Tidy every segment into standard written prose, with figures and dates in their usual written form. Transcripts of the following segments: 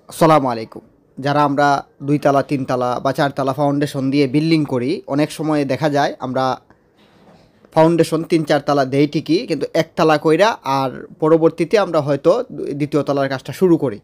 আসসালামু আলাইকুম। যারা আমরা ২ তালা ৩ তালা বা ৪ তালা ফাউন্ডেশন দিয়ে বিল্ডিং করি, অনেক সময় দেখা যায় আমরা ফাউন্ডেশন ৩-৪ তালা দেই ঠিকই, কিন্তু ১ তালা কইরা আর পরবর্তীতে আমরা হয়তো ২য় তলার কাজটা শুরু করি।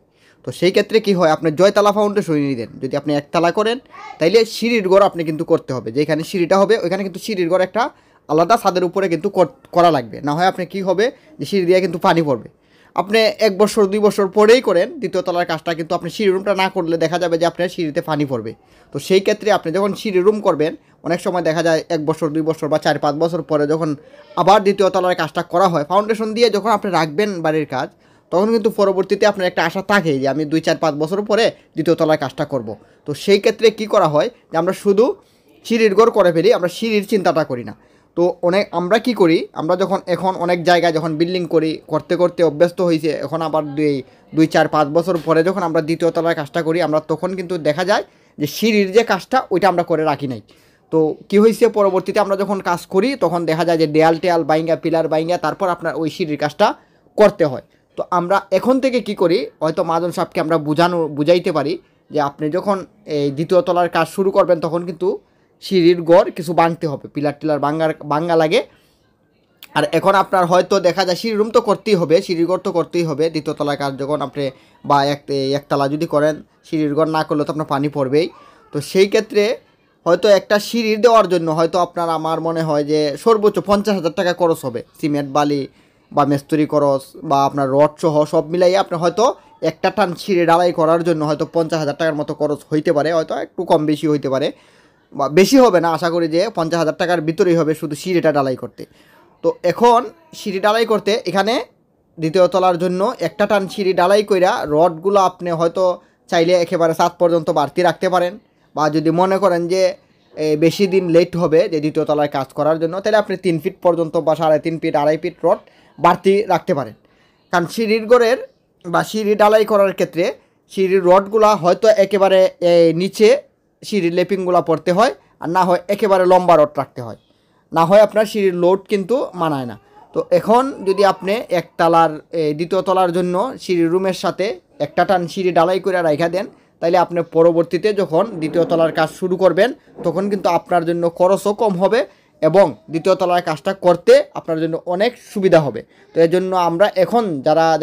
তো সেই ক্ষেত্রে কি হয়, আপনি জয়তলা ফাউন্ডেশনই দেন, যদি আপনি ১ তালা করেন তাইলে সিঁড়ির ঘর আপনি কিন্তু করতে হবে। যেখানে সিঁড়িটা হবে ওইখানে কিন্তু সিঁড়ির ঘর একটা আলাদা ছাদের উপরে কিন্তু করা লাগবে। না হয় আপনি কি হবে যে সিঁড়ি দিয়ে কিন্তু পানি পড়বে। আপনি ১ বছর ২ বছর পরেই করেন দ্বিতীয় তলার কাজটা, কিন্তু আপনি সিঁড়ি রুমটা না করলে দেখা যাবে যে আপনার সিঁড়িতে পানি পড়বে। তো সেই ক্ষেত্রে আপনি যখন সিঁড়ি রুম করবেন, অনেক সময় দেখা যায় ১ বছর ২ বছর বা ৪-৫ বছর পরে যখন আবার দ্বিতীয় তলার কাজটা করা হয়, ফাউন্ডেশন দিয়ে যখন আপনি রাখবেন বাড়ির কাজ, তখন কিন্তু পরবর্তীতে আপনার একটা আশা থাকে যে আমি ২-৪-৫ বছর পরে দ্বিতীয় তলার কাজটা করব। তো সেই ক্ষেত্রে কি করা হয় যে আমরা শুধু সিঁড়ির ঘর করে ফেলি, আমরা সিঁড়ির চিন্তাটা করি না। তো আমরা কি করি, আমরা যখন এখন অনেক জায়গায় যখন বিল্ডিং করতে করতে অভ্যস্ত হয়েছে, এখন আবার ২-৪-৫ বছর পরে যখন আমরা দ্বিতীয় তলার কাজটা করি, আমরা তখন কিন্তু দেখা যায় যে সিঁড়ির যে কাজটা ওইটা আমরা করে রাখি নাই। তো কি হয়েছে, পরবর্তীতে আমরা যখন কাজ করি তখন দেখা যায় যে দেয়াল টেয়াল বাইঙ্গা পিলার বাইঙ্গা তারপর আপনার ওই সিঁড়ির কাজটা করতে হয়। তো আমরা এখন থেকে কি করি, হয়তো মাজন সাহেবকে আমরা বুঝাইতে পারি যে আপনি যখন এই দ্বিতীয় তলার কাজ শুরু করবেন তখন কিন্তু সিঁড়ির ঘর কিছু ভাঙতে হবে, পিলার টিলার ভাঙ্গা লাগে। আর এখন আপনার হয়তো দেখা যায় সিঁড়ি রুম তো করতেই হবে, সিঁড়ির ঘর তো করতেই হবে দ্বিতীয় তলার কাজ যখন আপনি, বা একতলা যদি করেন সিঁড়ির ঘর না করলে তো আপনার পানি পড়বেই। তো সেই ক্ষেত্রে হয়তো একটা সিঁড়ি দেওয়ার জন্য হয়তো আপনার, আমার মনে হয় যে সর্বোচ্চ ৫০,০০০ টাকা খরচ হবে। সিমেন্ট বালি বা মিস্ত্রি খরচ বা আপনার রড সহ সব মিলাইয়ে আপনার হয়তো একটা টান সিঁড়ি ঢালাই করার জন্য হয়তো ৫০,০০০ টাকার মতো খরচ হইতে পারে, হয়তো একটু কম বেশি হইতে পারে, বা বেশি হবে না, আশা করি যে ৫০,০০০ টাকার ভিতরেই হবে শুধু সিঁড়িটা ঢালাই করতে। তো এখন সিঁড়ি ঢালাই করতে এখানে দ্বিতীয় তলার জন্য একটা টান সিঁড়ি ঢালাই কইরা রডগুলো আপনি হয়তো চাইলে একেবারে ৭ পর্যন্ত বাড়তি রাখতে পারেন, বা যদি মনে করেন যে বেশি দিন লেট হবে যে দ্বিতীয় তলায় কাজ করার জন্য, তাহলে আপনি ৩ ফিট পর্যন্ত বা ৩.৫ ফিট ২.৫ ফিট রড বাড়তি রাখতে পারেন। কারণ সিঁড়ির ঘরের বা সিঁড়ি ঢালাই করার ক্ষেত্রে সিঁড়ির রডগুলা হয়তো একেবারে নিচে সিঁড়ির লেপিংগুলো পড়তে হয়, আর না হয় একেবারে লম্বা রড রাখতে হয়, না হয় আপনার সিঁড়ির লোড কিন্তু মানায় না। তো এখন যদি আপনি একতলার দ্বিতীয় তলার জন্য সিঁড়ির রুমের সাথে একটা টান সিঁড়ি ঢালাই করে রাখা দেন, তাইলে আপনি পরবর্তীতে যখন দ্বিতীয় তলার কাজ শুরু করবেন তখন কিন্তু আপনার জন্য খরচও কম হবে এবং দ্বিতীয় তলার কাজটা করতে আপনার জন্য অনেক সুবিধা হবে। তো এর জন্য আমরা এখন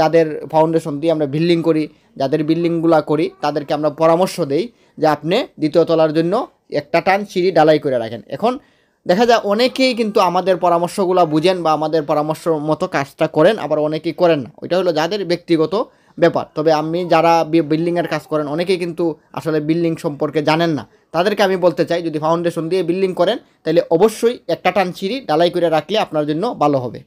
যাদের ফাউন্ডেশন দিয়ে আমরা বিল্ডিং করি, যাদের বিল্ডিংগুলো করি, তাদেরকে আমরা পরামর্শ দেই যে আপনি দ্বিতীয় তলার জন্য একটা টান সিঁড়ি ঢালাই করে রাখেন। এখন দেখা যায় অনেকেই কিন্তু আমাদের পরামর্শগুলো বুঝেন বা আমাদের পরামর্শ মতো কাজটা করেন, আবার অনেকেই করেন না, ওইটা হলো যাদের ব্যক্তিগত ব্যাপার। তবে আমি যারা বিল্ডিংয়ের কাজ করেন অনেকেই কিন্তু আসলে বিল্ডিং সম্পর্কে জানেন না, তাদেরকে আমি বলতে চাই যদি ফাউন্ডেশন দিয়ে বিল্ডিং করেন তাহলে অবশ্যই একটা টান সিঁড়ি ঢালাই করে রাখলে আপনার জন্য ভালো হবে।